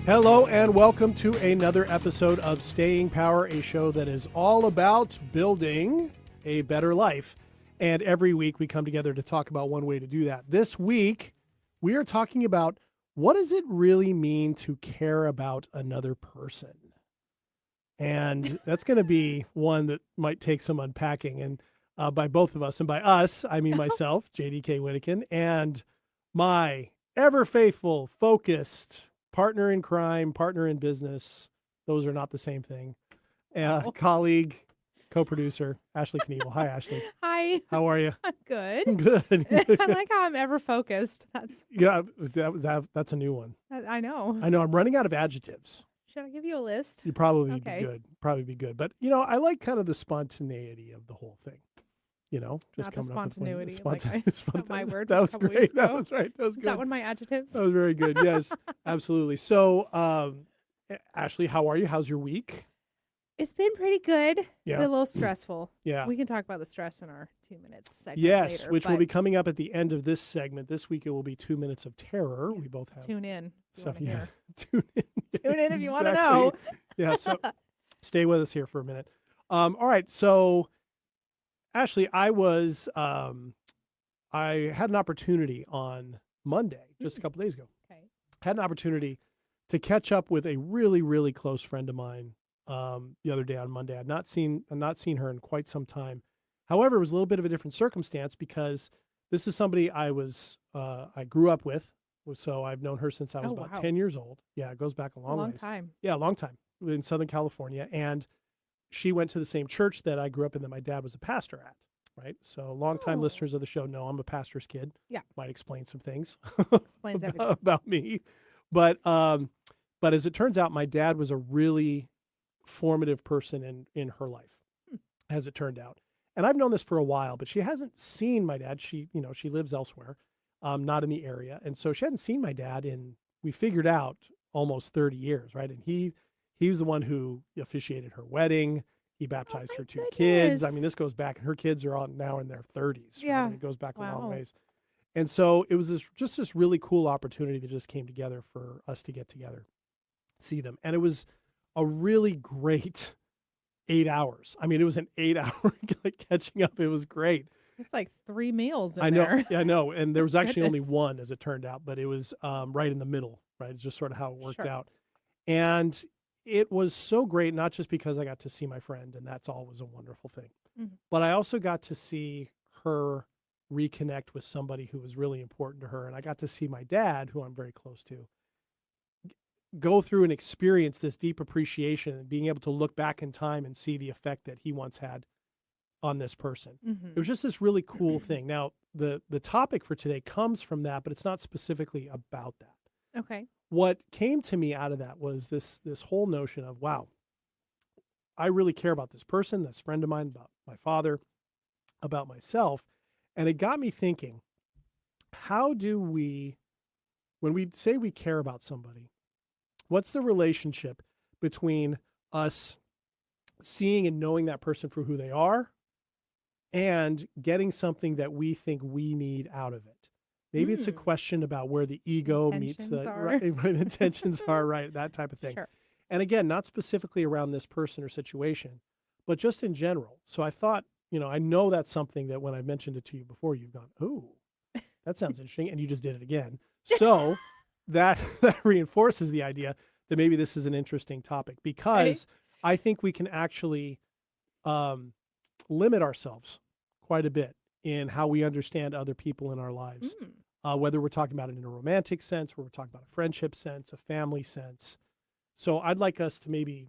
Hello and welcome to another episode of Staying Power, a show that is all about building a better life. And every week we come together to talk about one way to do that. This week we are talking about what does it really mean to care about another person? And that's going to be one that might take some unpacking. And by both of us, and by us, I mean myself, JDK Winnikin, and my ever faithful, focused partner in crime, partner in business. Those are not the same thing. Colleague, co-producer, Ashley Knievel. Hi, Ashley. Hi. How are you? I'm good. Good. I like how I'm ever focused. That's a new one. I know. I know. I'm running out of adjectives. Should I give you a list? You'd probably Okay. be good. Probably be good. But I like kind of the spontaneity of the whole thing. Just Not the coming up with one. spontaneity. My word. That from a was couple great. weeks That ago. was right. That was Is good. that one of my adjectives? That was very good. Yes, absolutely. So, Ashley, how are you? How's your week? It's been pretty good. Yeah. It's a little stressful. Yeah. We can talk about the stress in our 2 minutes segment Yes, later, which will but be coming up at the end of this segment. This week it will be 2 minutes of terror. We both have tune in. If you stuff. wanna Yeah, hear. tune in. Tune in if you want to Exactly. know. Yeah, so stay with us here for a minute. All right, so Ashley, I had an opportunity on Monday, just a couple days ago. Okay. Had an opportunity to catch up with a really, really close friend of mine the other day on Monday. I'd not seen her in quite some time. However, it was a little bit of a different circumstance because this is somebody I grew up with. So I've known her since I was about 10 years old. Yeah, it goes back a long ways. time. Yeah, a long time in Southern California. And she went to the same church that I grew up in that my dad was a pastor at, right? So longtime listeners of the show know I'm a pastor's kid. Yeah. Might explain some things Explains everything. about me. But as it turns out, my dad was a really formative person in her life, as it turned out. And I've known this for a while, but she hasn't seen my dad. She lives elsewhere, not in the area. And so she hadn't seen my dad we figured out, almost 30 years, right? And he was the one who officiated her wedding. He baptized her two kids. I mean, this goes back, and her kids are now in their 30s. Right? Yeah. I mean, it goes back a long ways. And so it was this really cool opportunity that just came together for us to get together, see them. And it was a really great 8 hours. I mean, it was an 8 hour catching up. It was great. It's like 3 meals in I know. there. Yeah, I know. And there was actually only Goodness. one, as it turned out, but it was right in the middle, right? It's just sort of how it worked Sure. out. And it was so great, not just because I got to see my friend, and that's always a wonderful thing, but I also got to see her reconnect with somebody who was really important to her. And I got to see my dad, who I'm very close to, go through and experience this deep appreciation and being able to look back in time and see the effect that he once had on this person. It was just this really cool thing. Now, the topic for today comes from that, but it's not specifically about that. Okay. What came to me out of that was this whole notion of, wow, I really care about this person, this friend of mine, about my father, about myself. And it got me thinking, how do we, when we say we care about somebody, what's the relationship between us seeing and knowing that person for who they are and getting something that we think we need out of it? Maybe it's a question about where the ego meets the right intentions are, right? That type of thing. Sure. And again, not specifically around this person or situation, but just in general. So I thought, I know that's something that when I mentioned it to you before, you've gone, "Oh, that sounds interesting," and you just did it again. So that reinforces the idea that maybe this is an interesting topic, because I think we can actually limit ourselves quite a bit in how we understand other people in our lives, whether we're talking about it in a romantic sense, or we're talking about a friendship sense, a family sense. So I'd like us to maybe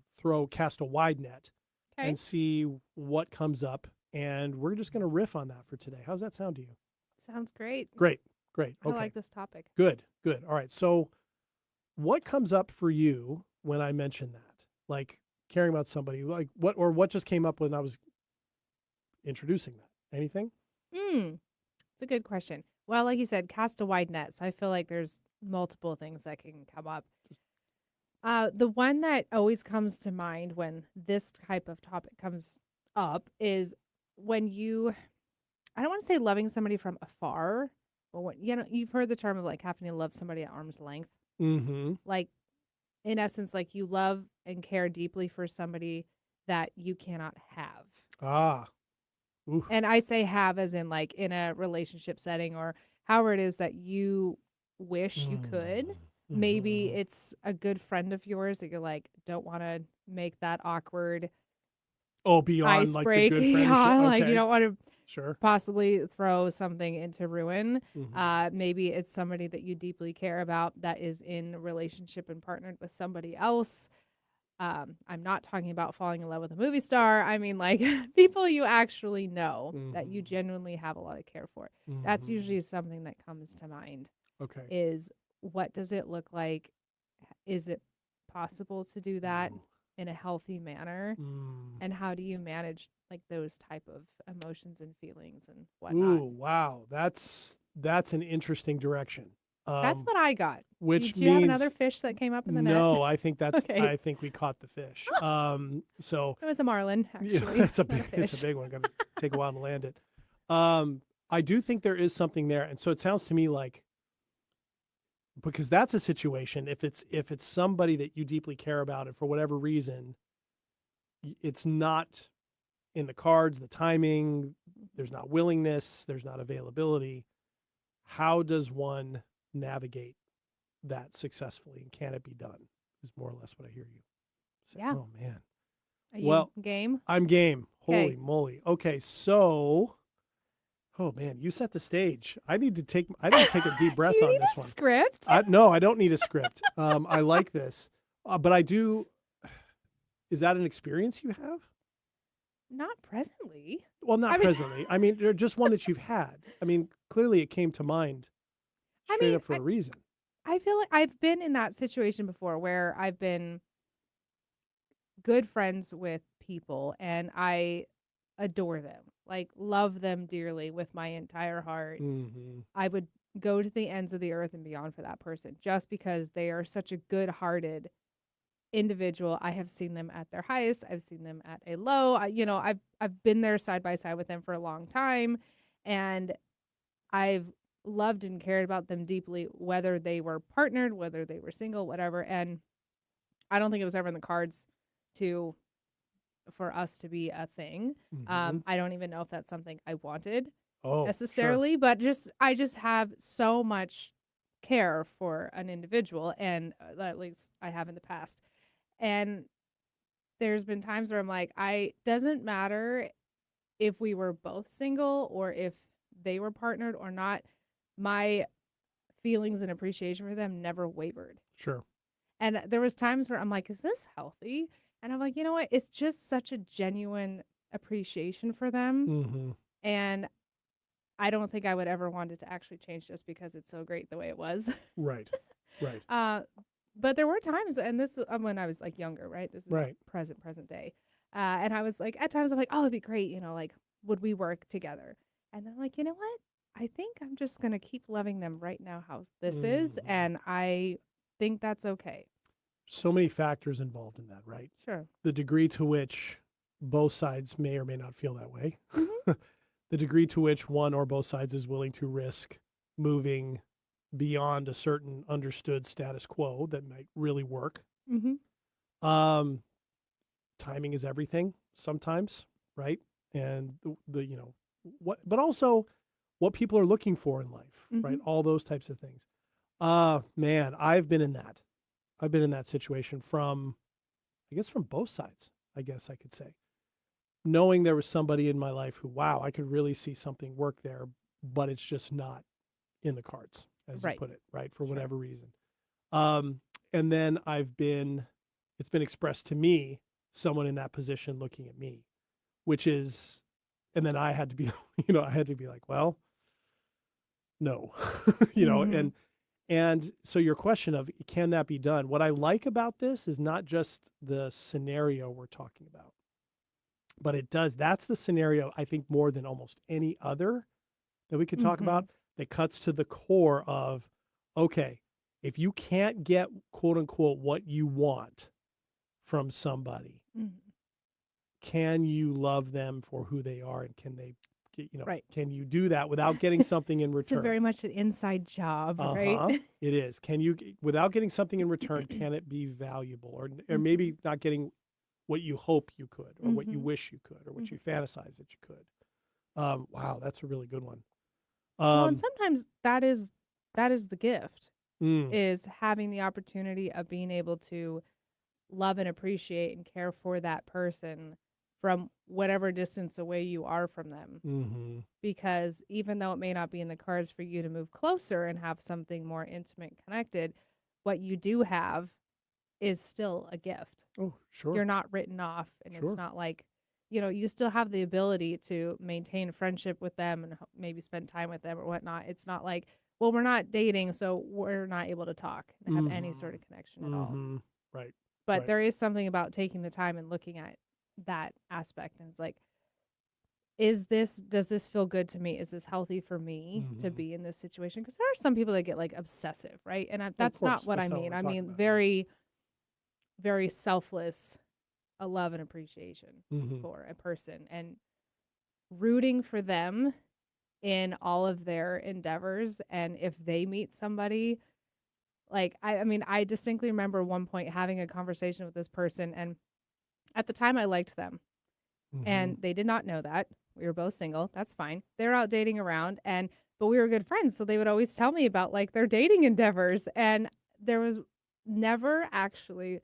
cast a wide net and see what comes up. And we're just going to riff on that for today. How's that sound to you? Sounds great. Great. Okay. I like this topic. Good. All right. So what comes up for you when I mention that? Like caring about somebody, like what just came up when I was introducing that? Anything? It's a good question. Well, like you said, cast a wide net. So I feel like there's multiple things that can come up. The one that always comes to mind when this type of topic comes up is when I don't want to say loving somebody from afar, but when, you've heard the term of like having to love somebody at arm's length. Mm-hmm. Like in essence, like you love and care deeply for somebody that you cannot have. Ah. Oof. And I say have as in like in a relationship setting or however it is that you wish you could. Maybe Mm-hmm. it's a good friend of yours that you're like, don't want to make that awkward Oh, beyond ice like the break. good friendship. Yeah, like you Okay. don't want to Sure. possibly throw something into ruin. Mm-hmm. Maybe it's somebody that you deeply care about that is in a relationship and partnered with somebody else. I'm not talking about falling in love with a movie star. I mean, like people you actually know that you Mm-hmm. genuinely have a lot of care for. That's Mm-hmm. usually something that comes to mind Okay. is what does it look like? Is it possible to do that Ooh. in a healthy manner? Mm. And how do you manage like those type of emotions and feelings and whatnot? Ooh, wow. That's an interesting direction. That's Um, what I got. which Did you have another means fish that came up in the net? no, Okay. I think we caught the fish. So It was a marlin, yeah, actually, not a it's a fish. big one. Got to take a while to land it. I do think there is something there, and so it sounds to me like because that's a situation. If it's somebody that you deeply care about, and for whatever reason, it's not in the cards, the timing, there's not willingness, there's not availability. How does one navigate that successfully, and can it be done? Is more or less what I hear you say. Yeah. Oh man. Are you Well, game? I'm game. Holy Okay. moly. Okay, so oh man, you set the stage. I need to take a deep Do breath you on need this a one. script? No, I don't need a script. I like this. But I do is that an experience you have? Not presently. Well, not I mean, presently. I mean, just one that you've had. I mean, clearly it came to mind I straight mean, up for a reason. I feel like I've been in that situation before where I've been good friends with people and I adore them, like love them dearly with my entire heart. Mm-hmm. I would go to the ends of the earth and beyond for that person just because they are such a good-hearted individual. I have seen them at their highest. I've seen them at a low. I've been there side by side with them for a long time, and I've loved and cared about them deeply, whether they were partnered, whether they were single, whatever. And I don't think it was ever in the cards to for us to be a thing. Mm-hmm. I don't even know if that's something I wanted Oh, sure. necessarily, but just I just have so much care for an individual, and at least I have in the past. And there's been times where I'm like, I doesn't matter if we were both single or if they were partnered or not. My feelings and appreciation for them never wavered. Sure. And there was times where I'm like, is this healthy? And I'm like, you know what? It's just such a genuine appreciation for them. Mm-hmm. And I don't think I would ever want it to actually change just because it's so great the way it was. Right. Right. uh, but there were times, and this is when I was like younger, right? This is not Right. present day. And I was like, at times I'm like, oh, it'd be great, like, would we work together? And then I'm like, you know what? I think I'm just gonna keep loving them right now how this is, Mm-hmm. and I think that's okay. So many factors involved in that, right? Sure. The degree to which both sides may or may not feel that way. Hmm. The degree to which one or both sides is willing to risk moving beyond a certain understood status quo that might really work. Hmm. Um, timing is everything sometimes, right? And the what, but also what people are looking for in life, right? Hmm. All those types of things. Man, I've been in that. I've been in that situation from, I guess, from both sides. I guess I could say, knowing there was somebody in my life who, wow, I could really see something work there, but it's just not in the cards, as you Right. put it, right? For Sure. whatever reason. Um, and then it's been expressed to me, someone in that position looking at me, which is, and then I had to be, I had to be like, well, no, Hmm. and so your question of can that be done? What I like about this is not just the scenario we're talking about, but that's the scenario I think more than almost any other that we could talk Hmm. about that cuts to the core of, okay, if you can't get quote unquote what you want from somebody, Hmm. can you love them for who they are, and can they Right. can you do that without getting something in It's a return? very much an inside job, right? Uh-huh. It is. Can you, without getting something in return, can it be valuable, or Mhm. maybe not getting what you hope you could, or what you Mhm. wish you could, or what Mhm. you fantasize that you could? Wow, that's a really good one. Well, and Um, sometimes that is the gift, mm, is having the opportunity of being able to love and appreciate and care for that person from whatever distance away you are from them. mm-hmm. Because even though it may not be in the cards for you to move closer and have something more intimate and connected, what you do have is still a gift. Oh, sure, You're not written off, and it's sure. not like, you still have the ability to maintain friendship with them and maybe spend time with them or whatnot. It's not like, well, we're not dating, so we're not able to talk and have any Mm-hmm. sort of connection at all. Mm-hmm. Right, But right. there is something about taking the time and looking at that aspect, and it's like, does this feel good to me? Is this healthy for me to Mm-hmm. be in this situation? Because there are some people that get like obsessive, right? And Of that's not course, what I that's not what mean. we're I talking mean, about. Yeah. very, very selfless, a love and appreciation Mm-hmm. for a person and rooting for them in all of their endeavors. And if they meet somebody, like, I mean, I distinctly remember one point having a conversation with this person, and at the time I liked them. Mm-hmm. And they did not know that. We were both single. That's fine. They're out dating around, but we were good friends, so they would always tell me about like their dating endeavors, and there was never actually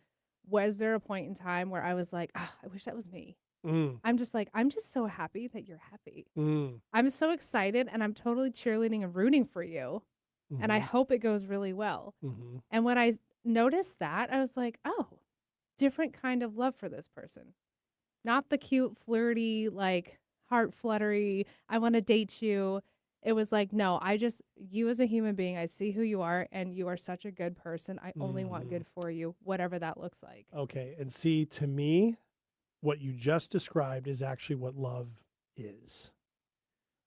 was there a point in time where I was like, "Oh, I wish that was me." Mm, I'm just like, "I'm just so happy that you're happy. mm, I'm so excited and I'm totally cheerleading and rooting for you, and I mm-hmm. hope it goes really well." Mm-hmm. And when noticed that, I was like, "Oh, different kind of love for this person." Not the cute, flirty, like, heart fluttery, "I wanna date you." It was like, "No, you as a human being, I see who you are, and you are such a good person. I only want Mm-hmm. good for you, whatever that looks like." Okay. And see, to me, what you just described is actually what love is.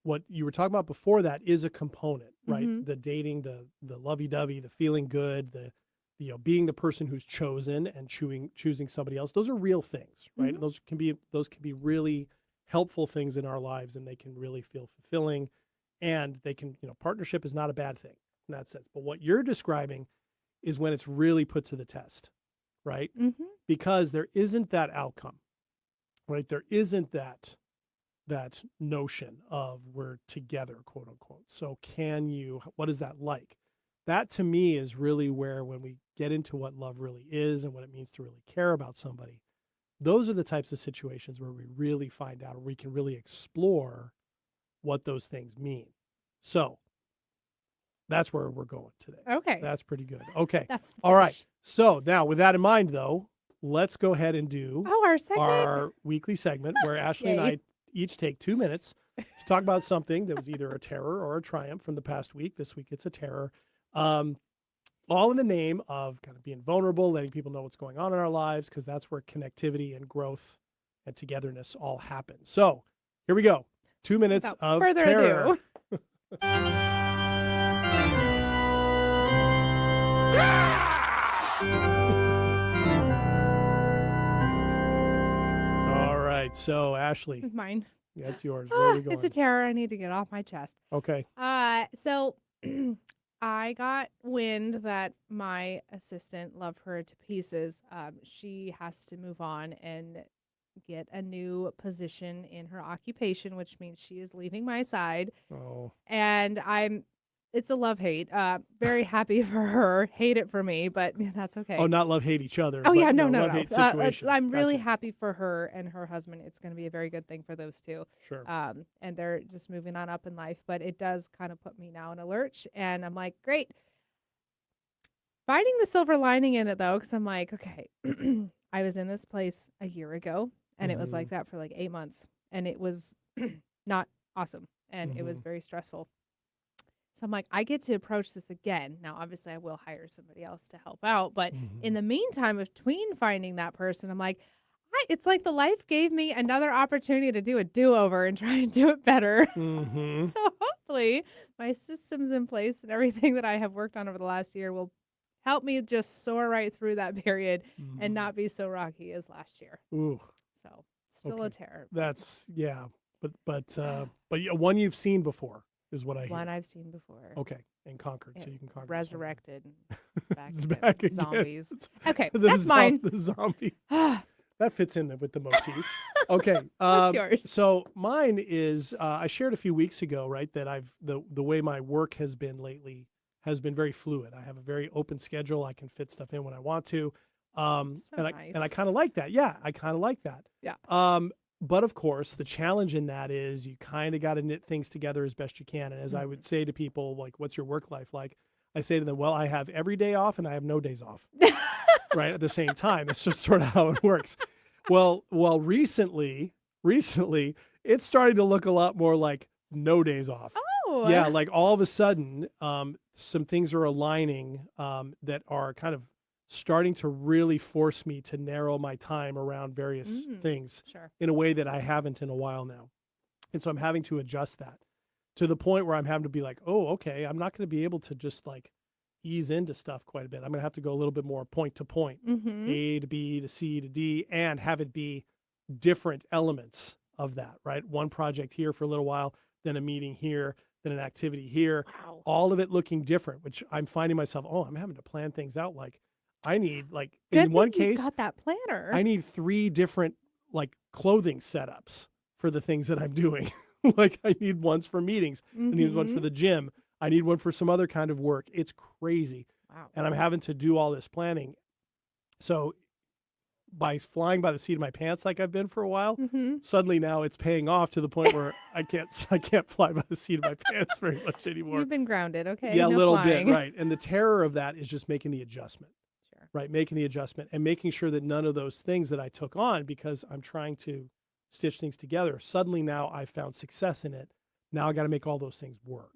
What you were talking about before that is a component, right? Mhm, The dating, the lovey-dovey, the feeling good, the being the person who's chosen and choosing somebody else. Those are real things, right? mhm, Those can be really helpful things in our lives, and they can really feel fulfilling, and they can, partnership is not a bad thing in that sense. But what you're describing is when it's really put to the test, right? mhm. Because there isn't that outcome, right? There isn't that notion of we're together, quote unquote. So what is that like? That to me is really where, when we get into what love really is and what it means to really care about somebody, those are the types of situations where we really find out, or we can really explore what those things mean. So that's where we're going today. Okay, That's pretty good. Okay. that's the All right. fish. So now, with that in mind, though, let's go ahead and do Oh, our segment? our weekly segment where Ashley and Yay. I each take 2 minutes to talk about something that was either a terror or a triumph from the past week. This week it's a terror. Um, all in the name of kind of being vulnerable, letting people know what's going on in our lives, because that's where connectivity and growth and togetherness all happen. So here we go. 2 minutes Without of further terror. ado. All right. So, Ashley, Mine. that's yours. Where are we It's a going? terror I need to get off my chest. Okay. So I got wind that my assistant, love her to pieces. She has to move on and get a new position in her occupation, which means she is leaving my side. Oh, And it's a love hate. Very happy for her, hate it for me, but that's oh, okay. not love hate each other, Oh yeah, but no, no, no, love no. hate situation. I'm really Gotcha. happy for her and her husband. It's going to be a very good thing for those two. Sure. And they're just moving on up in life, but it does kind of put me now in a lurch. And I'm like, great. Finding the silver lining in it though, because I'm like, okay, I was in this place a year ago, and it was Mm-hmm. like that for like 8 months, and it was not awesome, and it Mm-hmm. was very stressful. So I'm like, I get to approach this again. Now, obviously, I will hire somebody else to help out. But Mm-hmm. in the meantime, between finding that person, I'm like, it's like the life gave me another opportunity to do a do over and try and do it better. Mm-hmm. So hopefully, my systems in place and everything that I have worked on over the last year will help me just soar right through that period and Mm-hmm. not be so rocky as last year. Ooh. So still a Okay. terror. But That's, yeah. but yeah, one you've seen before is what I One hear. I've seen before. Okay, and conquered, so It you can conquer this one. resurrected. And it's back It's again. back again. Zombies. It's- Okay, the that's mine. The zombie. That fits in with the motif. Okay. What's yours? So mine is I shared a few weeks ago, right, that the way my work has been lately has been very fluid. I have a very open schedule. I can fit stuff in when I want to. So and nice. I kind of like that. Yeah, I kind of like that. Yeah. But of course, the challenge in that is you kind of got to knit things together as best you can. And as I would say to people, like, what's your work life like? I say to them, well, I have every day off and I have no days off. Right at the same time. It's just sort of how it works. Well, recently, it's starting to look a lot more like no days off. Oh. Yeah, like all of a sudden, some things are aligning that are kind of starting to really force me to narrow my time around various things Sure. in a way that I haven't in a while now. And so I'm having to adjust that to the point where I'm having to be like, oh, okay, I'm not going to be able to just like ease into stuff quite a bit. I'm going to have to go a little bit more point to point, A to B to C to D, and have it be different elements of that, right? One project here for a little while, then a meeting here, then an activity here, Wow. all of it looking different, which I'm finding myself, oh, I'm having to plan things out. Like I need like, Good in one thing you've case, got that planner. I need 3 different like clothing setups for the things that I'm doing. Like I need ones for meetings. I need one for the gym. I need one for some other kind of work. It's crazy. Wow. And I'm having to do all this planning. So by flying by the seat of my pants like I've been for a while, suddenly now it's paying off to the point where I can't fly by the seat of my pants very much anymore. You've been grounded, okay? Yeah, a No little flying. bit, right. And the terror of that is just making the adjustment. Sure. Right, making the adjustment and making sure that none of those things that I took on because I'm trying to stitch things together, suddenly now I found success in it. Now I got to make all those things work.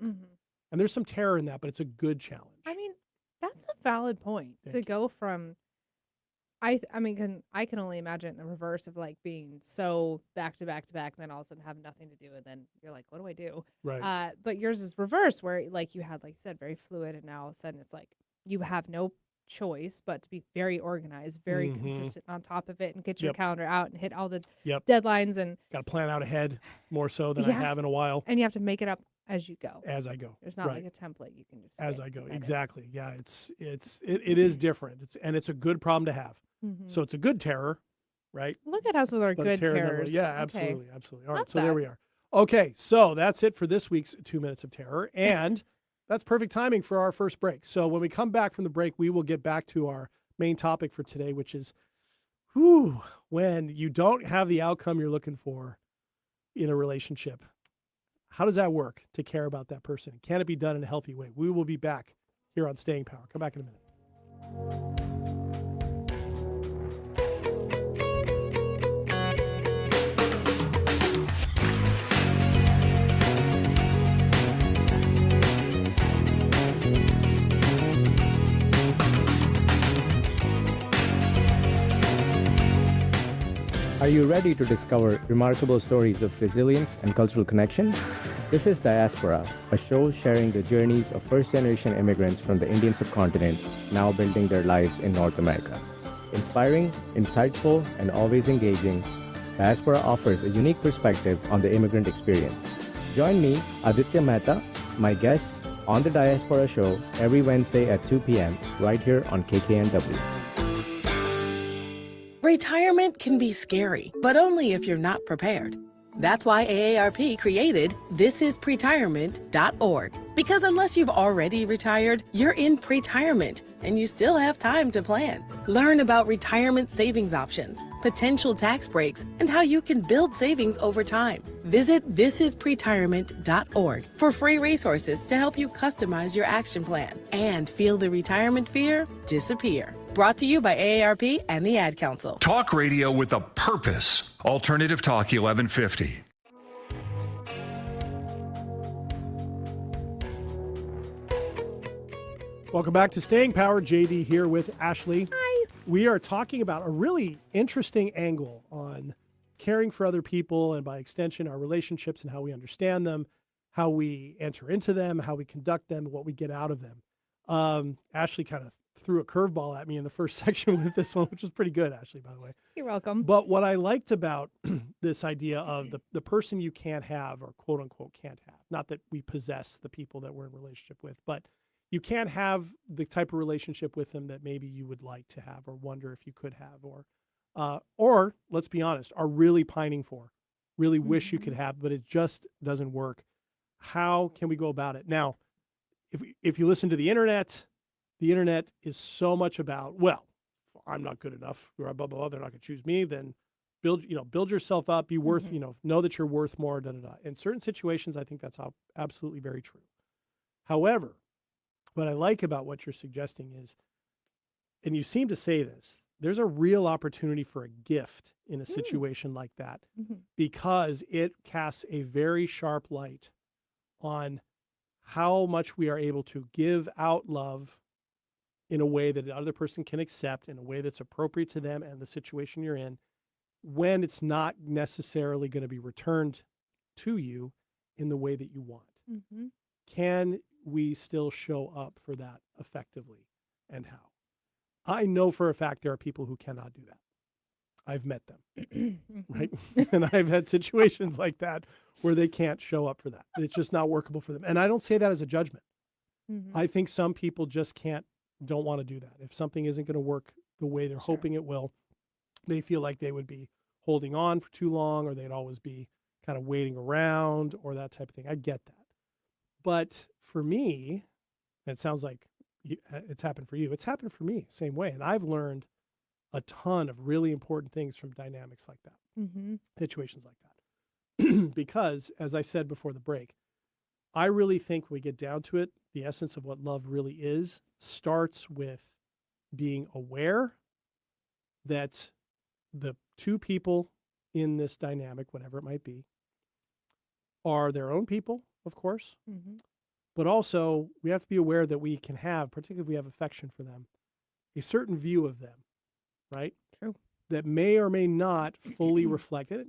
And there's some terror in that, but it's a good challenge. I mean, that's a valid point Thank to you. go from. I mean, I can only imagine the reverse of like being so back to back to back, and then all of a sudden have nothing to do, and then you're like, what do I do? Right. But yours is reverse, where like you had, like you said, very fluid, and now all of a sudden it's like you have no choice but to be very organized, very consistent on top of it, and get your Yep. calendar out and hit all the Yep. deadlines, and Got to plan out ahead more so than I Yeah. have in a while and you have to make it up as you go. as I go. There's not right. like a template you can just As hit I go. and edit. Exactly. Yeah, it is different. It's a good problem to have. So it's a good terror, right? Look at us with our But good terror terrors. Yeah, Okay. absolutely. Absolutely. All right, Love so there that. we are. Okay, so that's it for this week's 2 Minutes of Terror. And that's perfect timing for our first break. So when we come back from the break, we will get back to our main topic for today, which is when you don't have the outcome you're looking for in a relationship. How does that work to care about that person? Can it be done in a healthy way? We will be back here on Staying Power. Come back in a minute. Are you ready to discover remarkable stories of resilience and cultural connection? This is Diaspora, a show sharing the journeys of first-generation immigrants from the Indian subcontinent now building their lives in North America. Inspiring, insightful, and always engaging, Diaspora offers a unique perspective on the immigrant experience. Join me, Aditya Mehta, my guests, on the Diaspora Show every Wednesday at 2 p.m. right here on KKNW. Retirement can be scary, but only if you're not prepared. That's why AARP created thisispretirement.org. Because unless you've already retired, you're in pretirement and you still have time to plan. Learn about retirement savings options, potential tax breaks, and how you can build savings over time. Visit thisispretirement.org for free resources to help you customize your action plan and feel the retirement fear disappear. Brought to you by AARP and the Ad Council. Talk radio with a purpose. Alternative Talk 1150. Welcome back to Staying Power. JD here with Ashley. Hi. We are talking about a really interesting angle on caring for other people and by extension our relationships and how we understand them, how we enter into them, how we conduct them, what we get out of them. Ashley kind of threw a curveball at me in the first section with this one, which was pretty good, Ashley, by the way. You're welcome. But what I liked about this idea of the person you can't have, or quote unquote can't have, not that we possess the people that we're in relationship with, but you can't have the type of relationship with them that maybe you would like to have or wonder if you could have, or let's be honest, are really pining for, really wish you could have, but it just doesn't work. How can we go about it? Now, if you listen to the internet is so much about, well, I'm not good enough, or blah, blah, blah, they're not going to choose me, then build yourself up, be worth, know that you're worth more, da, da, da. In certain situations, I think that's absolutely very true. However, what I like about what you're suggesting is, and you seem to say this, there's a real opportunity for a gift in a situation like that, because it casts a very sharp light on how much we are able to give out love in a way that the other person can accept, in a way that's appropriate to them and the situation you're in, when it's not necessarily going to be returned to you in the way that you want. Can we still show up for that effectively, and how? I know for a fact there are people who cannot do that. I've met them, right? And I've had situations like that where they can't show up for that. It's just not workable for them. And I don't say that as a judgment. I think some people just don't want to do that. If something isn't going to work the way they're hoping it will, they feel like they would be holding on for too long, or they'd always be kind of waiting around, or that type of thing. I get that. But for me, and it sounds like it's happened for you, it's happened for me same way. And I've learned a ton of really important things from dynamics like that, situations like that. Because, as I said before the break, I really think when we get down to it, the essence of what love really is starts with being aware that the two people in this dynamic, whatever it might be, are their own people, of course, but also we have to be aware that we can have, particularly if we have affection for them, a certain view of them, right? True. That may or may not fully reflect it.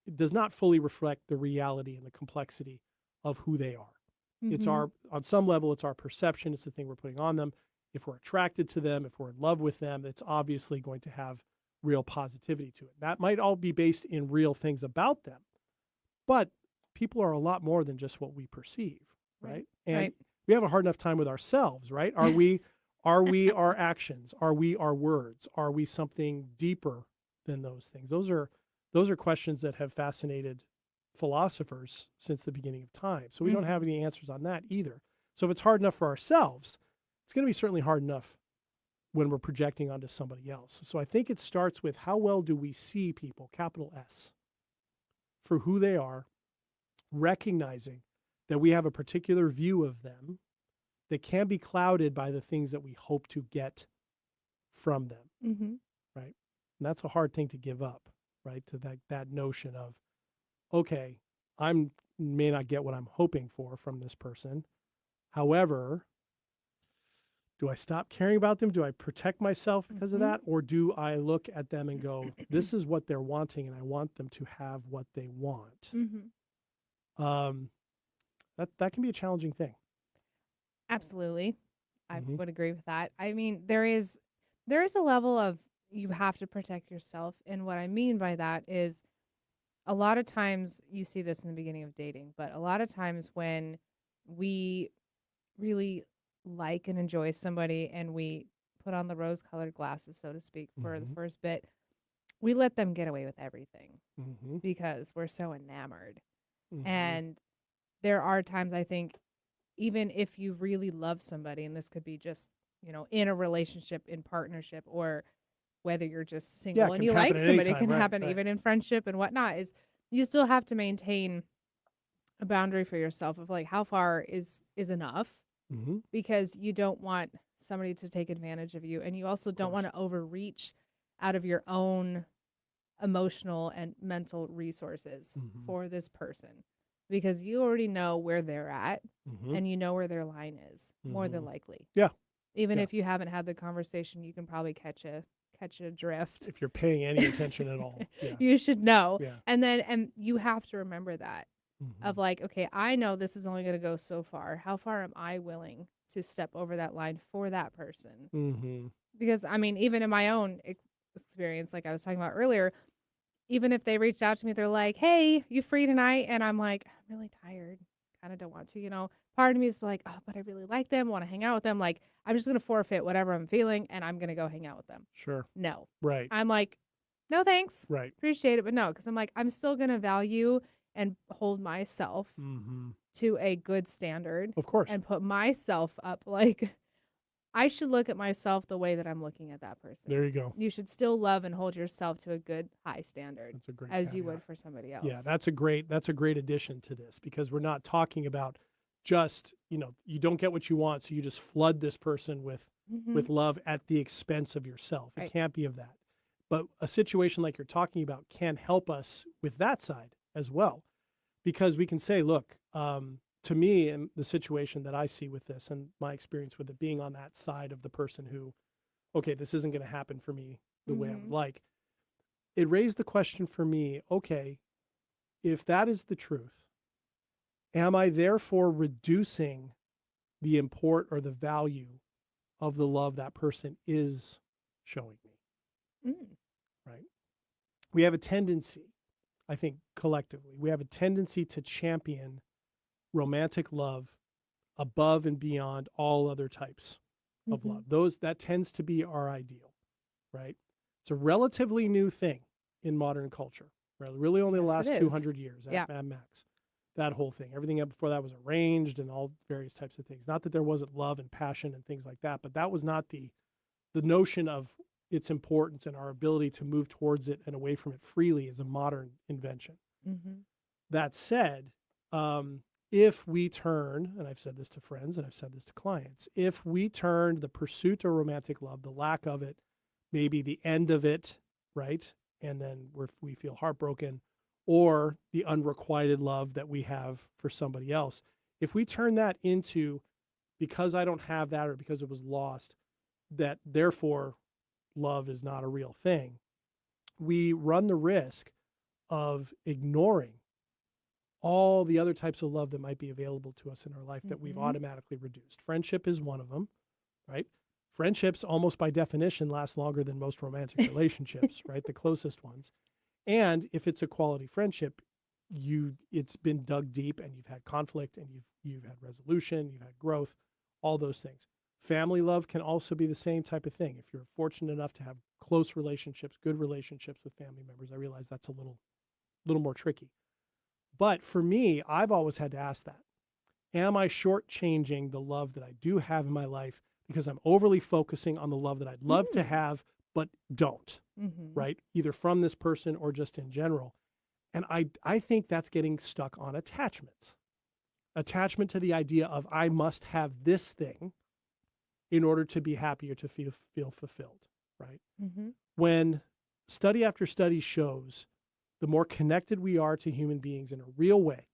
It does not fully reflect the reality and the complexity of who they are. It's on some level, it's our perception. It's the thing we're putting on them. If we're attracted to them, if we're in love with them, it's obviously going to have real positivity to it. That might all be based in real things about them, but people are a lot more than just what we perceive, right? And we have a hard enough time with ourselves, right? Are we our actions? Are we our words? Are we something deeper than those things? Those are questions that have fascinated philosophers since the beginning of time. So we don't have any answers on that either. So if it's hard enough for ourselves, it's going to be certainly hard enough when we're projecting onto somebody else. So I think it starts with, how well do we see people, capital S, for who they are, recognizing that we have a particular view of them that can be clouded by the things that we hope to get from them, right? And that's a hard thing to give up, right? To that notion of, okay, I may not get what I'm hoping for from this person. However, do I stop caring about them? Do I protect myself because of that? Or do I look at them and go, this is what they're wanting, and I want them to have what they want? That can be a challenging thing. Absolutely. I would agree with that. I mean, there is a level of, you have to protect yourself. And what I mean by that is, a lot of times, you see this in the beginning of dating, but a lot of times when we really like and enjoy somebody and we put on the rose-colored glasses, so to speak, for the first bit, we let them get away with everything because we're so enamored. And there are times, I think, even if you really love somebody, and this could be just, in a relationship, in partnership, or whether you're just single and you like somebody, it can happen even in friendship and whatnot, is you still have to maintain a boundary for yourself of like, how far is enough, because you don't want somebody to take advantage of you. And you also don't want to overreach out of your own emotional and mental resources for this person, because you already know where they're at and you know where their line is, more than likely. Yeah. Even if you haven't had the conversation, you can probably catch a drift. If you're paying any attention at all. Yeah. You should know. Yeah. And you have to remember that of like, okay, I know this is only going to go so far. How far am I willing to step over that line for that person. Mm-hmm. Because I mean, even in my own experience, like I was talking about earlier, even if they reached out to me, they're like, "Hey, you free tonight?" And I'm like, "I'm really tired. Kind of don't want to, you know." Part of me is like, "Oh, but I really like them, want to hang out with them." Like, I'm just going to forfeit whatever I'm feeling and I'm going to go hang out with them. Sure. No. Right. I'm like, "No, thanks. Right. Appreciate it, but no," because I'm like, I'm still going to value and hold myself Mm-hmm. to a good standard Of course. and put myself up like I should look at myself the way that I'm looking at that person. There you go. You should still love and hold yourself to a good high standard That's a great as you caveat. would for somebody else. Yeah, that's a great addition to this, because we're not talking about just, you don't get what you want, so you just flood this person with love at the expense of yourself. It Right. can't be of that. But a situation like you're talking about can help us with that side as well, because we can say, look, to me, in the situation that I see with this and my experience with it being on that side of the person who, okay, this isn't going to happen for me the way I would like, it raised the question for me, okay, if that is the truth, am I therefore reducing the import or the value of the love that person is showing me? Mm. Right? We have a tendency, I think collectively, we have a tendency to champion romantic love above and beyond all other types of love. That tends to be our ideal, right? It's a relatively new thing in modern culture, right? Really only the Yes, last it is. 200 years Yeah. at max. That whole thing. Everything before that was arranged and all various types of things. Not that there wasn't love and passion and things like that, but that was not the notion of its importance, and our ability to move towards it and away from it freely is a modern invention. That said, if we turn, and I've said this to friends and I've said this to clients, if we turn the pursuit of romantic love, the lack of it, maybe the end of it, right? And then we feel heartbroken, or the unrequited love that we have for somebody else, if we turn that into, because I don't have that or because it was lost, that therefore love is not a real thing, we run the risk of ignoring all the other types of love that might be available to us in our life that we've automatically reduced. Friendship is one of them, right? Friendships, almost by definition, last longer than most romantic relationships, right? The closest ones. And if it's a quality friendship, it's been dug deep, and you've had conflict, and you've had resolution, you've had growth, all those things. Family love can also be the same type of thing. If you're fortunate enough to have close relationships, good relationships with family members, I realize that's a little more tricky. But for me, I've always had to ask that. Am I shortchanging the love that I do have in my life because I'm overly focusing on the love that I'd love to have but don't, right? Either from this person or just in general. And I think that's getting stuck on attachment to the idea of I must have this thing in order to be happy or to feel fulfilled, right? When study after study shows the more connected we are to human beings in a real way,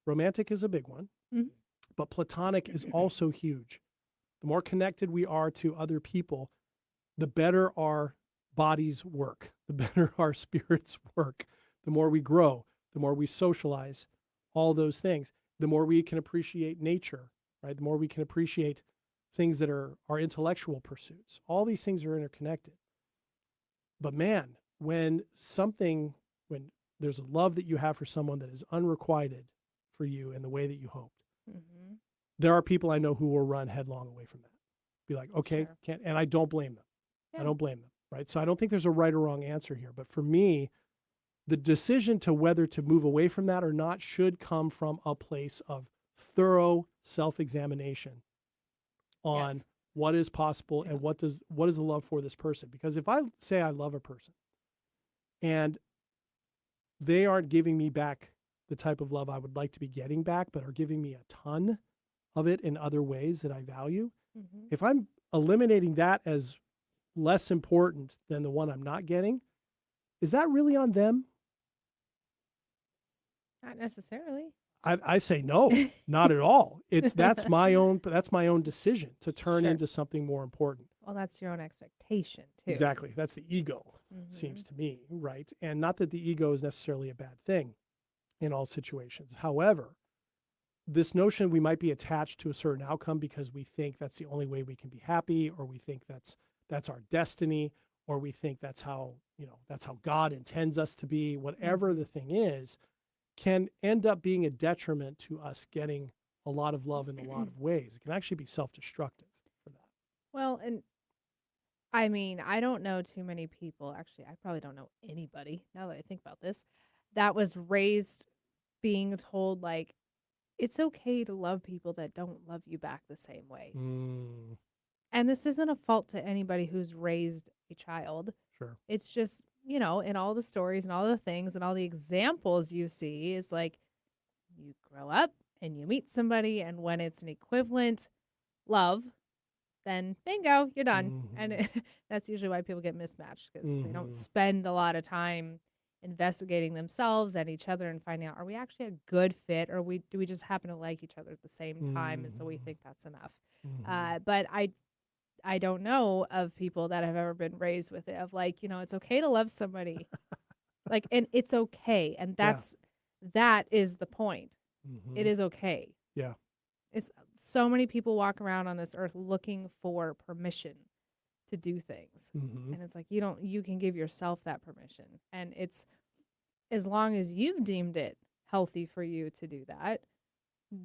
romantic is a big one, but platonic is also huge. The more connected we are to other people, the better our bodies work, the better our spirits work, the more we grow, the more we socialize, all those things, the more we can appreciate nature, right? The more we can appreciate things that are our intellectual pursuits. All these things are interconnected. But man, when there's a love that you have for someone that is unrequited for you in the way that you hoped, there are people I know who will run headlong away from that. Be like, okay, can't, and I don't blame them. I don't blame them, right? So I don't think there's a right or wrong answer here. But for me, the decision to whether to move away from that or not should come from a place of thorough self-examination on what is possible and what is the love for this person. Because if I say I love a person and they aren't giving me back the type of love I would like to be getting back, but are giving me a ton of it in other ways that I value, if I'm eliminating that as less important than the one I'm not getting, is that really on them? Not necessarily. I say no, not at all. That's my own decision to turn into something more important. Well, that's your own expectation too. Exactly. That's the ego, seems to me, right? And not that the ego is necessarily a bad thing in all situations. However, this notion we might be attached to a certain outcome because we think that's the only way we can be happy, or we think that's our destiny, or we think that's how God intends us to be. Whatever the thing is, can end up being a detriment to us getting a lot of love in a lot of ways. It can actually be self-destructive for that. Well, and I mean, I don't know too many people. Actually, I probably don't know anybody, now that I think about this, that was raised being told, like, it's okay to love people that don't love you back the same way. Mm, And this isn't a fault to anybody who's raised a child. sure. It's just, in all the stories and all the things and all the examples you see, is like you grow up and you meet somebody, and when it's an equivalent love, then bingo, you're done. And Mhm. that's usually why people get mismatched, because they don't Mhm. spend a lot of time investigating themselves and each other and finding out, are we actually a good fit, or do we just happen to like each other at the same time, and so we Mhm. think that's enough. Mhm. But I don't know of people that have ever been raised with it, of like, it's okay to love somebody, like, and it's okay, and Yeah. that is the point. It Mhm. is okay. Yeah. It's so many people walk around on this earth looking for permission to do things. Mhm. And it's like, you can give yourself that permission. And it's, as long as you've deemed it healthy for you to do that,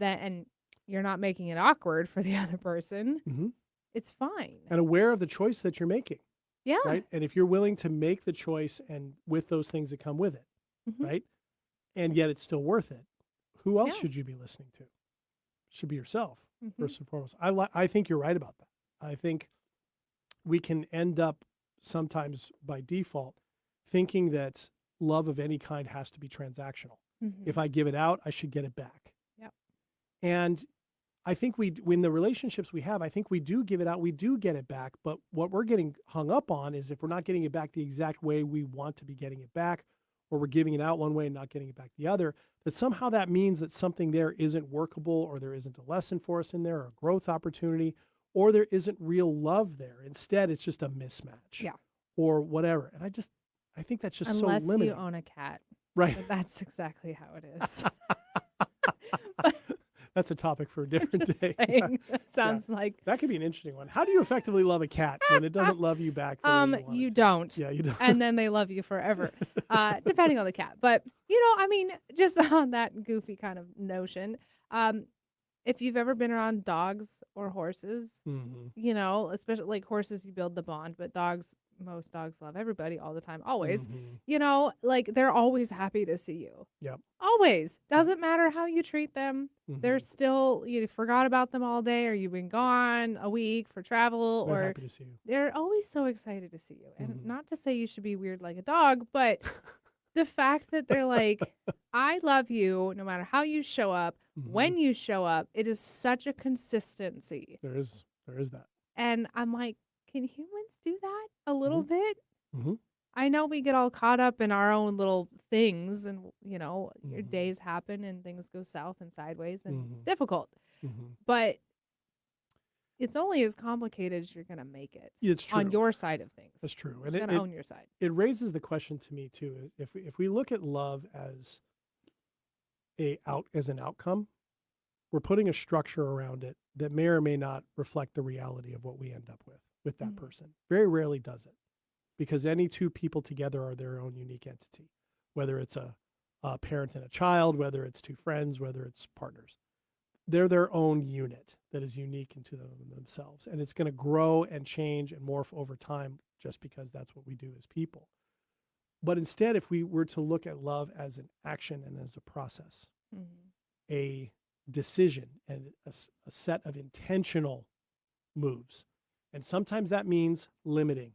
and you're not making it awkward for the other person, Mhm. it's fine. And aware of the choice that you're making, Yeah. right? And if you're willing to make the choice and with those things that come with it, Mhm. right? And yet it's still worth it. Who else Yeah. should you be listening to? Should be yourself, Mhm. first and foremost. I think you're right about that. I think we can end up sometimes by default thinking that love of any kind has to be transactional. If Mhm. I give it out, I should get it back. Yep. And I think when the relationships we have, I think we do give it out, we do get it back. But what we're getting hung up on is if we're not getting it back the exact way we want to be getting it back, or we're giving it out one way and not getting it back the other, that somehow that means that something there isn't workable, or there isn't a lesson for us in there, or a growth opportunity, or there isn't real love there. Instead, it's just a mismatch Yeah. or whatever. And I think that's just so Unless you limiting. own a cat. Right. But that's exactly how it is. That's a topic for a different Just day. Yeah. saying. That sounds like That could be an interesting one. How do you effectively love a cat when it doesn't love you back the way you want you it to? don't. Yeah, you don't. And then they love you forever. Depending on the cat. But I mean, just on that goofy kind of notion, if you've ever been around dogs or horses, Mhm. especially like horses, you build the bond, but most dogs love everybody all the time, always. Mhm. Like they're always happy to see you. Yep. Always. Doesn't matter how you treat them. They're Mhm. still, you forgot about them all day, or you've been gone a week for travel, They're or happy to see you. they're always so excited to see you. And Mhm. not to say you should be weird like a dog, but the fact that they're like, I love you no matter how you show up, Mhm. when you show up, it is such a consistency. There is that. And I'm like, can humans do that a little Mhm. bit? Mhm. I know we get all caught up in our own little things, and your Mhm. days happen and things go south and sideways, and it's Mhm. difficult. Mhm. But it's only as complicated as you're going to make it It's on true. your side of things. That's true. You And got to own your side. it raises the question to me too, if we look at love as an outcome, we're putting a structure around it that may or may not reflect the reality of what we end up with that Mhm. person. Very rarely does it, because any two people together are their own unique entity, whether it's a parent and a child, whether it's two friends, whether it's partners. They're their own unit that is unique into themselves, and it's going to grow and change and morph over time just because that's what we do as people. But instead, if we were to look at love as an action and as a process, Mhm. a decision and a set of intentional moves, and sometimes that means limiting,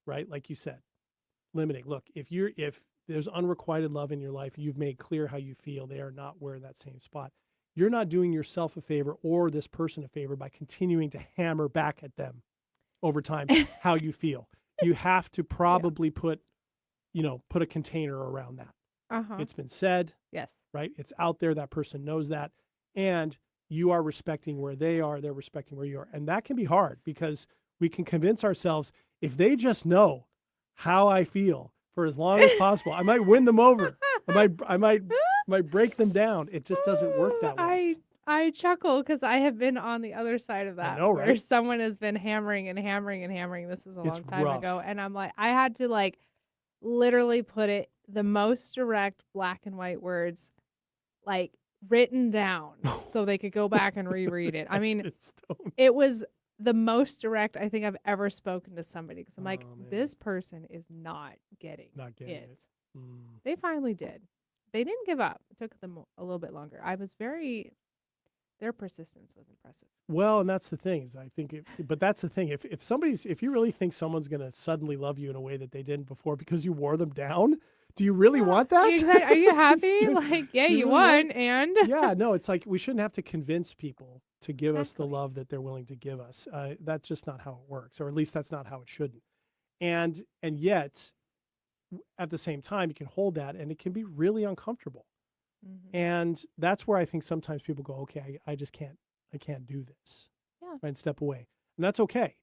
right? Like you said, limiting. Look, if there's unrequited love in your life, you've made clear how you feel, they are not where in that same spot. You're not doing yourself a favor or this person a favor by continuing to hammer back at them over time how you feel. You have to probably put a container around that. Uh-huh. It's been said, Yes. right? It's out there. That person knows that. And you are respecting where they are. They're respecting where you are. And that can be hard, because we can convince ourselves, if they just know how I feel for as long as possible, I might win them over. I might break them down. It just doesn't work that way. I chuckle because I have been on the other side of that, know, where right? someone has been hammering and hammering and hammering. This was a It's long time ago, rough. and I'm like, I had to like literally put it the most direct black and white words, like written down, so they could go back and reread it. I Etched mean, in stone. it was the most direct I think I've ever spoken to somebody because I'm like, Oh, man. this person is not getting Not getting it. it. Mm. They finally did. They didn't give up. It took them a little bit longer. Their persistence was impressive. Well, and that's the thing is I think, but that's the thing. If you really think someone's going to suddenly love you in a way that they didn't before because you wore them down, do you really want that? Exactly. Are you It's happy? just- Like, yeah, you you really won, want- and yeah, no, it's like we shouldn't have to convince people to give us the Exactly. love that they're willing to give us. That's just not how it works, or at least that's not how it shouldn't. And yet, at the same time, you can hold that, and it can be really uncomfortable. Mhm. And that's where I think sometimes people go, okay, I just can't, I can't do this. Yeah. Right, and step away, and that's okay.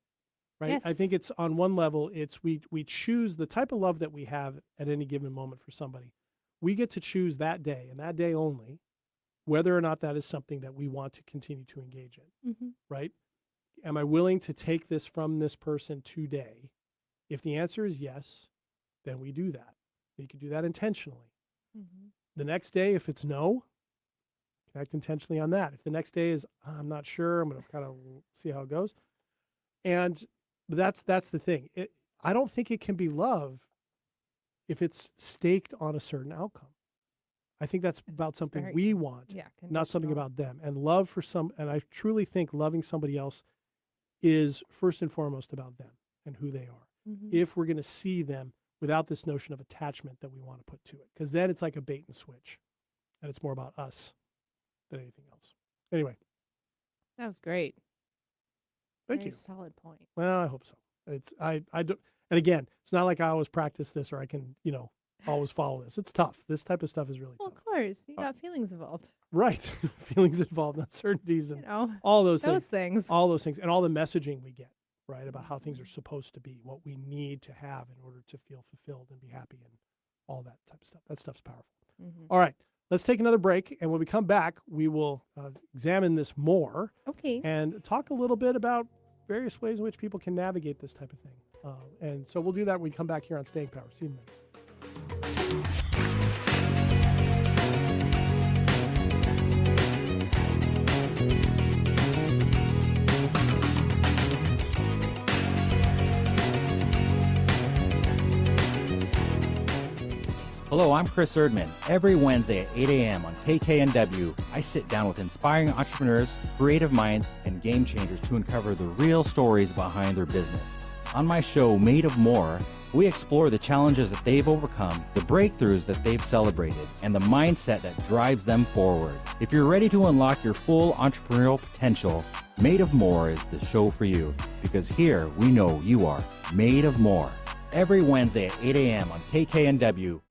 Right. I think Yes. it's on one level, it's we choose the type of love that we have at any given moment for somebody. We get to choose that day and that day only, whether or not that is something that we want to continue to engage in. Mhm. Right. Am I willing to take this from this person today? If the answer is yes, then we do that. You can do that intentionally. Mhm. The next day, if it's no, connect intentionally on that. If the next day is, I'm not sure, I'm going to kind of see how it goes. And that's the thing. I don't think it can be love if it's staked on a certain outcome. I think that's about something Very- we want, Yeah. not something conditional. about them. And love for and I truly think loving somebody else is first and foremost about them and who they are. Mhm. If we're going to see them without this notion of attachment that we want to put to it, because then it's like a bait and switch, and it's more about us than anything else. Anyway, That was great. thank Very you. solid point. Well, I hope so. It's I don't, and again, it's not like I always practice this or I can always follow this. It's tough. This type of stuff is really Well, tough. of course, you got feelings involved. Right, feelings involved, uncertainties, You and know, all those those things. things. All those things, and all the messaging we get, right, about how things are supposed to be, what we need to have in order to feel fulfilled and be happy, and all that type of stuff. That stuff's powerful. Mhm. All right, let's take another break, and when we come back, we will examine this more Okay. and talk a little bit about various ways in which people can navigate this type of thing. And so we'll do that when we come back here on Staying Power. See you in a minute. Hello, I'm Chris Erdman. Every Wednesday at 8 a.m. on KKNW, I sit down with inspiring entrepreneurs, creative minds, and game changers to uncover the real stories behind their business. On my show, Made of More, we explore the challenges that they've overcome, the breakthroughs that they've celebrated, and the mindset that drives them forward. If you're ready to unlock your full entrepreneurial potential, Made of More is the show for you, because here we know you are made of more. Every Wednesday at 8 a.m. on KKNW.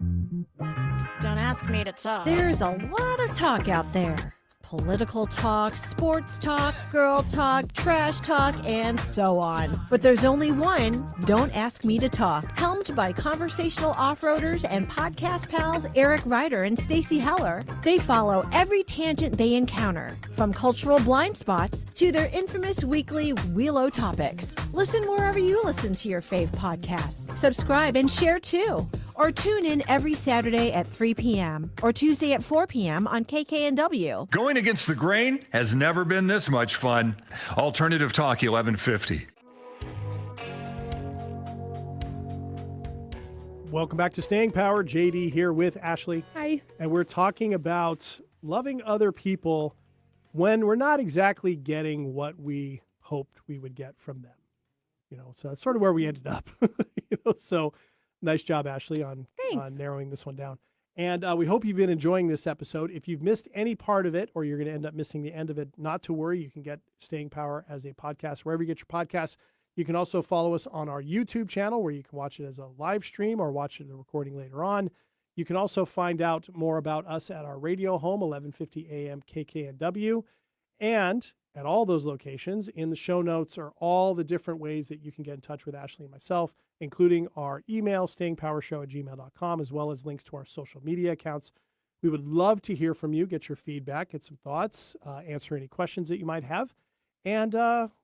Don't ask me to talk. There's a lot of talk out there. Political talk, sports talk, girl talk, trash talk, and so on. But there's only one, Don't Ask Me to Talk, helmed by conversational off-roaders and podcast pals Eric Ryder and Stacy Heller. They follow every tangent they encounter, from cultural blind spots to their infamous weekly Wheelo topics. Listen wherever you listen to your fave podcasts. Subscribe and share too. Or tune in every Saturday at 3 p.m. or Tuesday at 4 p.m. on KKNW. Going against the grain has never been this much fun. Alternative Talk 1150. Welcome back to Staying Power. JD here with Ashley. Hi. And we're talking about loving other people when we're not exactly getting what we hoped we would get from them. So that's sort of where we ended up. So nice job, Ashley, on Thanks. narrowing this one down. And we hope you've been enjoying this episode. If you've missed any part of it, or you're going to end up missing the end of it, not to worry. You can get Staying Power as a podcast wherever you get your podcasts. You can also follow us on our YouTube channel, where you can watch it as a live stream or watch it as a recording later on. You can also find out more about us at our radio home, 1150 AM KKNW. And at all those locations, in the show notes are all the different ways that you can get in touch with Ashley and myself, including our email, stayingpowershow@gmail.com, as well as links to our social media accounts. We would love to hear from you, get your feedback, get some thoughts, answer any questions that you might have, and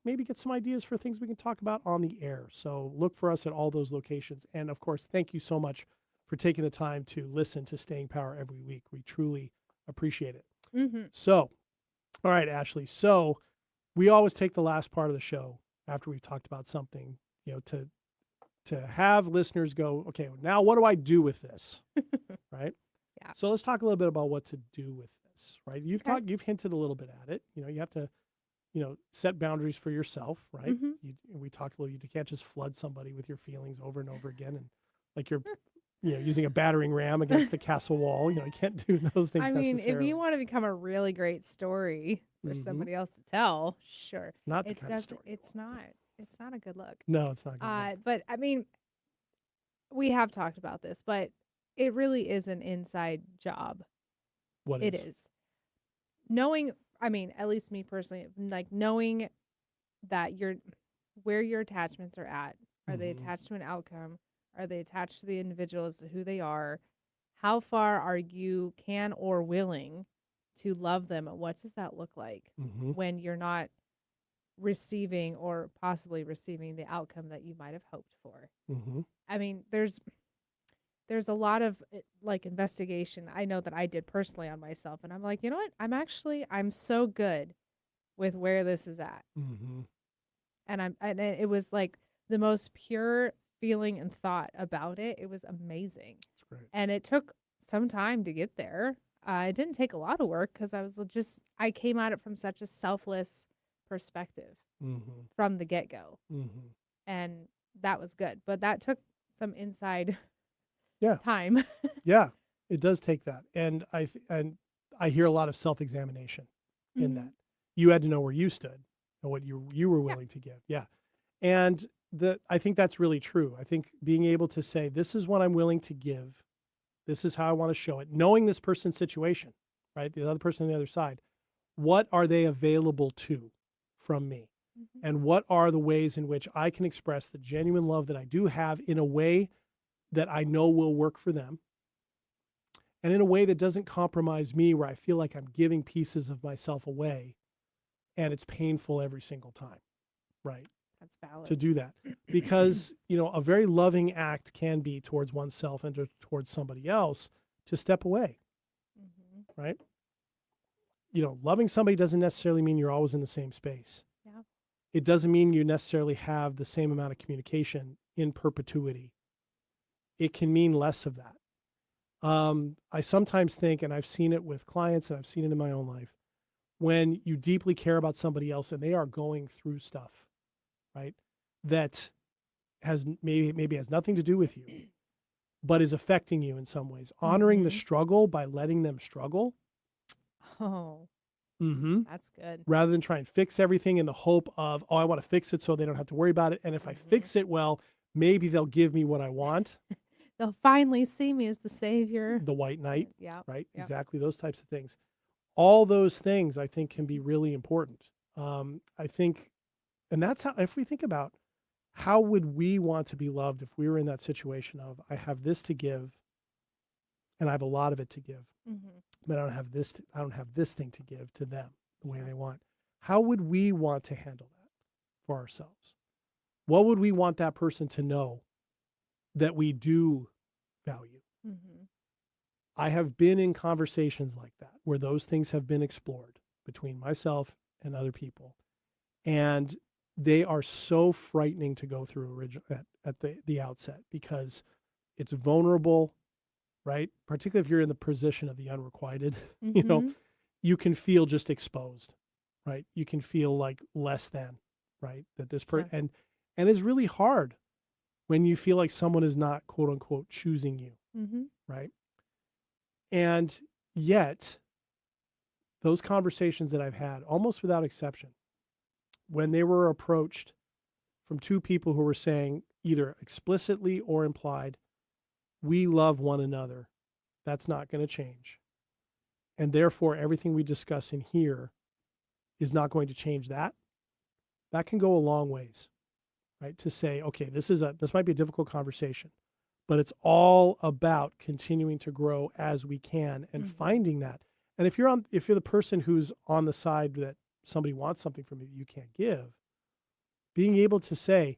maybe get some ideas for things we can talk about on the air. So look for us at all those locations. And of course, thank you so much for taking the time to listen to Staying Power every week. We truly appreciate it. Mm-hmm. So, all right, Ashley. So we always take the last part of the show after we've talked about something, to have listeners go, okay, now what do I do with this? Right? Yeah. So let's talk a little bit about what to do with this, right? You've Okay. you've hinted a little bit at it. You have to, set boundaries for yourself, right? Mhm. We talked a little, you can't just flood somebody with your feelings over and over again. And like you're, using a battering ram against the castle wall, you can't do those things I mean, if necessarily. you want to become a really great story for Mhm. somebody else to tell, sure. Not the It kind of doesn't. story you It's not. It's not a good look. No, it's not good. But I mean, we have talked about this, but it really is an inside job. What It is? is. Knowing, I mean, at least me personally, like knowing that where your attachments are at. Are they Mhm. attached to an outcome? Are they attached to the individual as to who they are? How far are you can or willing to love them? And what does that look like Mhm. when you're not receiving or possibly receiving the outcome that you might have hoped for? Mhm. I mean, there's a lot of like investigation I know that I did personally on myself, and I'm like, you know what? I'm so good with where this is at. Mhm. And it was like the most pure feeling and thought about it. It was amazing. That's great. And it took some time to get there. It didn't take a lot of work because I came at it from such a selfless perspective Mhm. from the get go. Mhm. And that was good. But that took some inside Yeah. time. Yeah, it does take that. And I hear a lot of self-examination in Mhm. that. You had to know where you stood and what you were Yeah. willing to give. Yeah. And I think that's really true. I think being able to say, this is what I'm willing to give. This is how I want to show it. Knowing this person's situation, right? The other person on the other side, what are they available to from me? Mhm. And what are the ways in which I can express the genuine love that I do have in a way that I know will work for them, and in a way that doesn't compromise me, where I feel like I'm giving pieces of myself away and it's painful every single time, right? That's valid. To do that. Because, a very loving act can be towards oneself and towards somebody else to step away, Mhm. right? Loving somebody doesn't necessarily mean you're always in the same space. Yeah. It doesn't mean you necessarily have the same amount of communication in perpetuity. It can mean less of that. I sometimes think, and I've seen it with clients and I've seen it in my own life, when you deeply care about somebody else and they are going through stuff, right, that has maybe has nothing to do with you, but is affecting you in some ways. Honoring the Mhm. struggle by letting them struggle, Oh, mm-hmm, that's good. rather than try and fix everything in the hope of, oh, I want to fix it so they don't have to worry about it. And if I Mhm. fix it well, maybe they'll give me what I want. They'll finally see me as the savior. The white knight, Yeah. right? Yep. Exactly. Those types of things. All those things I think can be really important. I think, and that's how, if we think about how would we want to be loved if we were in that situation of, I have this to give and I have a lot of it to give, Mhm. but I don't have this thing to give to them the way Yeah. they want. How would we want to handle that for ourselves? What would we want that person to know that we do value? Mhm. I have been in conversations like that where those things have been explored between myself and other people. And they are so frightening to go through at the outset, because it's vulnerable, right? Particularly if you're in the position of the unrequited, Mhm. you can feel just exposed, right? You can feel like less than, right? That this person, Sure. and it's really hard when you feel like someone is not, quote unquote, choosing you, Mhm. right? And yet, those conversations that I've had, almost without exception, when they were approached from two people who were saying, either explicitly or implied, we love one another, that's not going to change. And therefore, everything we discuss in here is not going to change that. That can go a long ways, right? To say, okay, this might be a difficult conversation, but it's all about continuing to grow as we can and finding that. And if you're the person who's on the side that somebody wants something from you that you can't give, being able to say,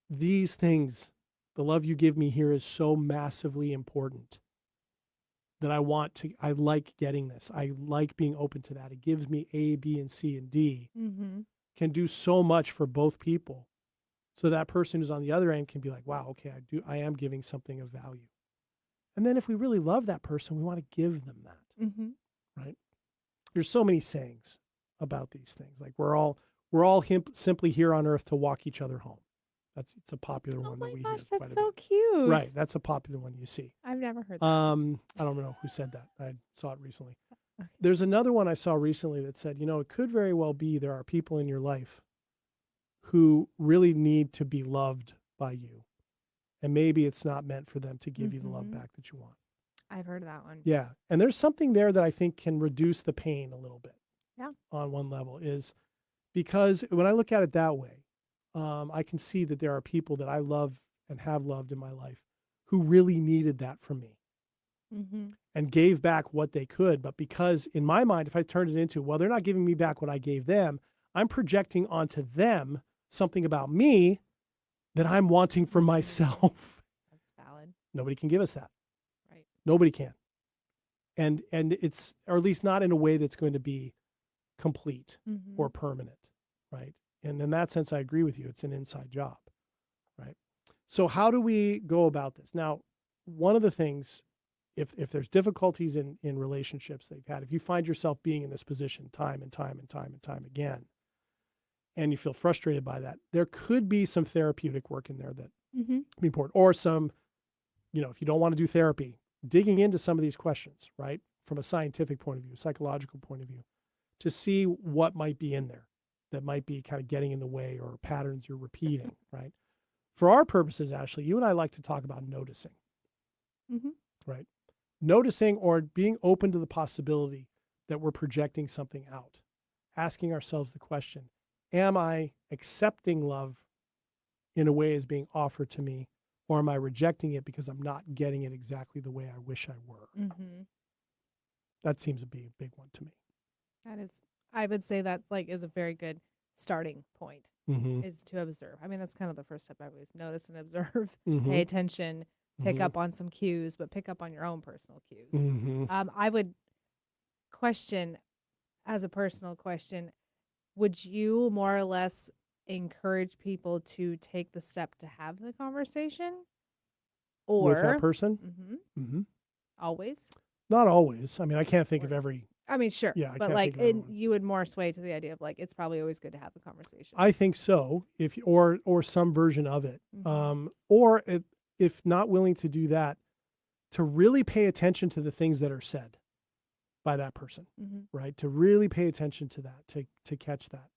these things, the love you give me here is so massively important that I like getting this. I like being open to that. It gives me A, B, and C, and D, can do so much for both people. So that person who's on the other end can be like, wow, okay, I am giving something of value. And then if we really love that person, we want to give them that, right? There's so many sayings about these things. Like we're all simply here on earth to walk each other home. It's a popular one that we hear. Oh my gosh, quite that's a so bit. cute. Right, that's a popular one you see. I've never heard that. I don't know who said that. I saw it recently. There's another one I saw recently that said, it could very well be there are people in your life who really need to be loved by you. And maybe it's not meant for them to give you the love back that you want. I've heard that one. Yeah. And there's something there that I think can reduce the pain a little bit. Yeah. On one level is because when I look at it that way, I can see that there are people that I love and have loved in my life who really needed that from me and gave back what they could. But because in my mind, if I turned it into, well, they're not giving me back what I gave them, I'm projecting onto them something about me that I'm wanting for myself. That's valid. Nobody can give us that. Right. Nobody can. And it's, or at least not in a way that's going to be complete or permanent, right? And in that sense, I agree with you. It's an inside job, right? So how do we go about this? Now, one of the things, if there's difficulties in relationships they've had, if you find yourself being in this position time and time and time and time again, and you feel frustrated by that, there could be some therapeutic work in there that be important, or some, if you don't want to do therapy, digging into some of these questions, right? From a scientific point of view, psychological point of view, to see what might be in there that might be kind of getting in the way or patterns you're repeating, right? For our purposes, Ashley, you and I like to talk about noticing, right? Noticing or being open to the possibility that we're projecting something out, asking ourselves the question, am I accepting love in a way as being offered to me, or am I rejecting it because I'm not getting it exactly the way I wish I were? That seems to be a big one to me. That is, I would say that is a very good starting point is to observe. I mean, that's kind of the first step I always notice and observe, pay attention, pick up on some cues, but pick up on your own personal cues. I would question, as a personal question, would you more or less encourage people to take the step to have the conversation? Or with that person? Always? Not always. I mean, I can't think of every. I mean, sure. Yeah, I but can't think of everyone. you would more sway to the idea of it's probably always good to have the conversation. I think so. Or some version of it. Or if not willing to do that, to really pay attention to the things that are said by that person, right? To really pay attention to that, to catch that,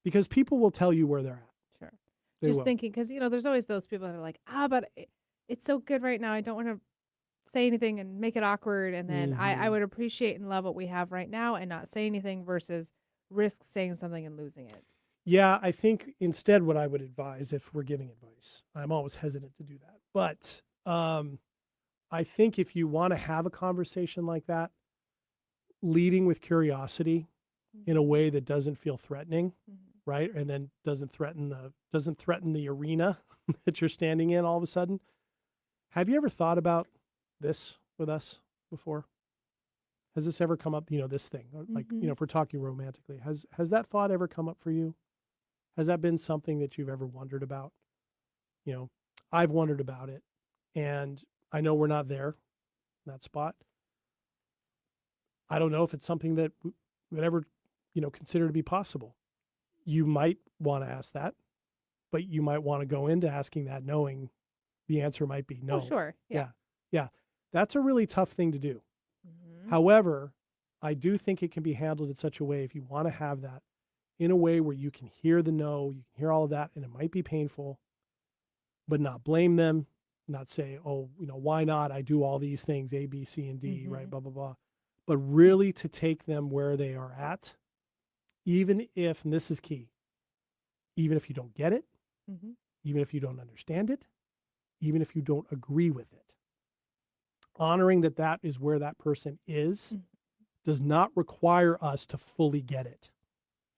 because people will tell you where they're at. Sure. They Just will. thinking, because there's always those people that are like, but it's so good right now. I don't want to say anything and make it awkward. And then I would appreciate and love what we have right now and not say anything versus risk saying something and losing it. Yeah, I think instead what I would advise, if we're giving advice, I'm always hesitant to do that. But I think if you want to have a conversation like that, leading with curiosity in a way that doesn't feel threatening, right? And then doesn't threaten the arena that you're standing in all of a sudden. Have you ever thought about this with us before? Has this ever come up, this thing? Like, if we're talking romantically, has that thought ever come up for you? Has that been something that you've ever wondered about? I've wondered about it, and I know we're not there in that spot. I don't know if it's something that we would ever, consider to be possible. You might want to ask that, but you might want to go into asking that knowing the answer might be no. Oh, sure. Yeah. Yeah. That's a really tough thing to do. However, I do think it can be handled in such a way, if you want to have that, in a way where you can hear the no, you can hear all of that, and it might be painful, but not blame them, not say, oh, why not? I do all these things, A, B, C, and D, right? Blah, blah, blah. But really to take them where they are at, even if, and this is key, even if you don't get it, even if you don't understand it, even if you don't agree with it. Honoring that that is where that person is does not require us to fully get it,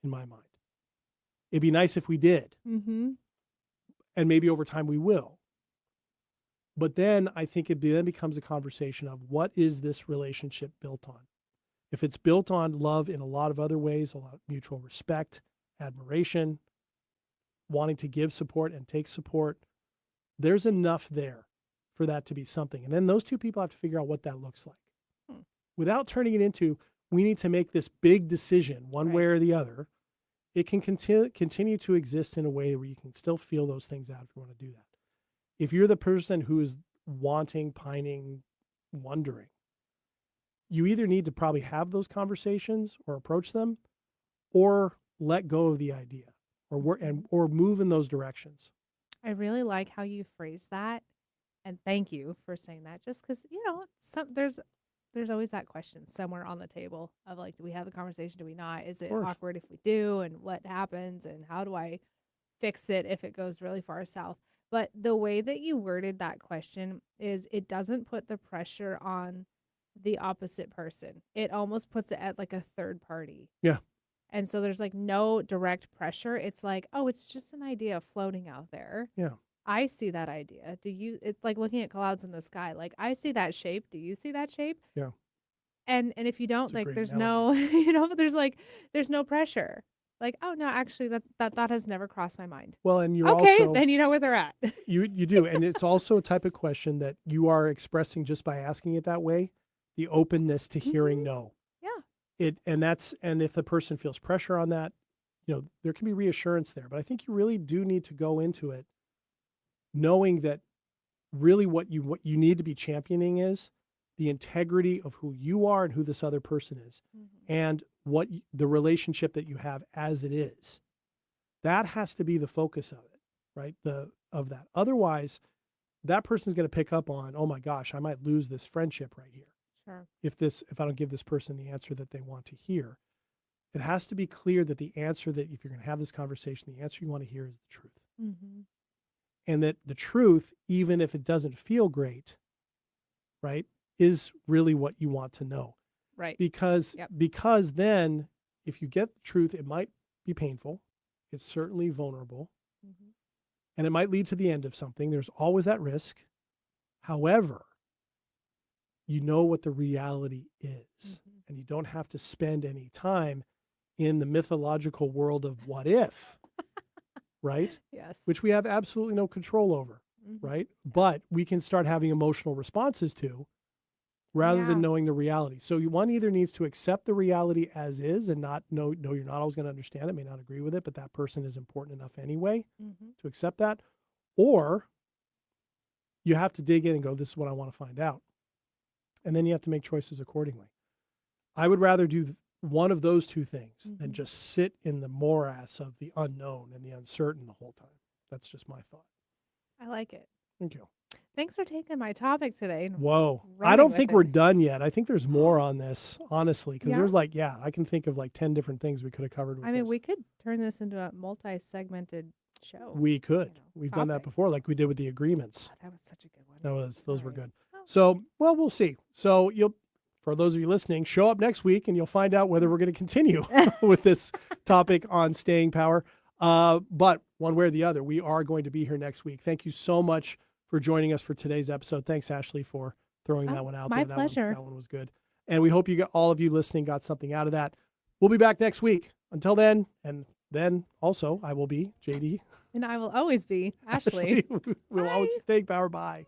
in my mind. It'd be nice if we did, Mm-hmm. and maybe over time we will. But then I think it then becomes a conversation of what is this relationship built on? If it's built on love in a lot of other ways, a lot of mutual respect, admiration, wanting to give support and take support, there's enough there for that to be something. And then those two people have to figure out what that looks like. Without turning it into, we need to make this big decision one way or the other. It can continue to exist in a way where you can still feel those things out if you want to do that. If you're the person who is wanting, pining, wondering, you either need to probably have those conversations or approach them, or let go of the idea, or move in those directions. I really like how you phrase that, and thank you for saying that. Just because there's always that question somewhere on the table of like, do we have the conversation? Do we not? Is it awkward if we do? And what happens? And how do I fix it if it goes really far south? But the way that you worded that question is it doesn't put the pressure on the opposite person. It almost puts it at like a third party. Yeah. And so there's like no direct pressure. It's like, oh, it's just an idea floating out there. Yeah. I see that idea. Do you? It's like looking at clouds in the sky. Like, I see that shape. Do you see that shape? Yeah. And if you don't, That's a like, great there's analogy. no, there's no pressure. Like, oh no, actually, that thought has never crossed my mind. Well, and you're Okay, also, then you know where they're at. you do. And it's also a type of question that you are expressing just by asking it that way, the openness to hearing no. Yeah. And if the person feels pressure on that, there can be reassurance there. But I think you really do need to go into it knowing that really what you need to be championing is the integrity of who you are and who this other person is, and what the relationship that you have as it is. That has to be the focus of it, right? Of that. Otherwise, that person's going to pick up on, oh my gosh, I might lose this friendship right here. Sure. If I don't give this person the answer that they want to hear. It has to be clear that the answer that, if you're going to have this conversation, the answer you want to hear is the truth. Mm-hmm. And that the truth, even if it doesn't feel great, right, is really what you want to know. Right. Because then if you get the truth, it might be painful. It's certainly vulnerable. Mm-hmm. And it might lead to the end of something. There's always that risk. However, you know what the reality is. And you don't have to spend any time in the mythological world of what if, right? Yes. Which we have absolutely no control over, right? But we can start having emotional responses to, rather than knowing the reality. So one either needs to accept the reality as is and not know you're not always going to understand it, may not agree with it, but that person is important enough anyway to accept that. Or you have to dig in and go, this is what I want to find out. And then you have to make choices accordingly. I would rather do one of those two things than just sit in the morass of the unknown and the uncertain the whole time. That's just my thought. I like it. Thank you. Thanks for taking my topic today. Whoa. I running don't with think it. we're done yet. I think there's more on this, honestly, because Yeah? there's I can think of 10 different things we could have covered with I mean, this. we could turn this into a multi-segmented show. We could. We've done that topic. before, like we did with the agreements. Oh, that was such a good one. Those were Sorry. good. So, well, we'll see. So for those of you listening, show up next week and you'll find out whether we're going to continue with this topic on staying power. But one way or the other, we are going to be here next week. Thank you so much for joining us for today's episode. Thanks, Ashley, for throwing that one out my there. pleasure. That one was good. And we hope all of you listening got something out of that. We'll be back next week. Until then, and then also I will be JD. And I will always be Ashley. We'll always be staying power. Bye.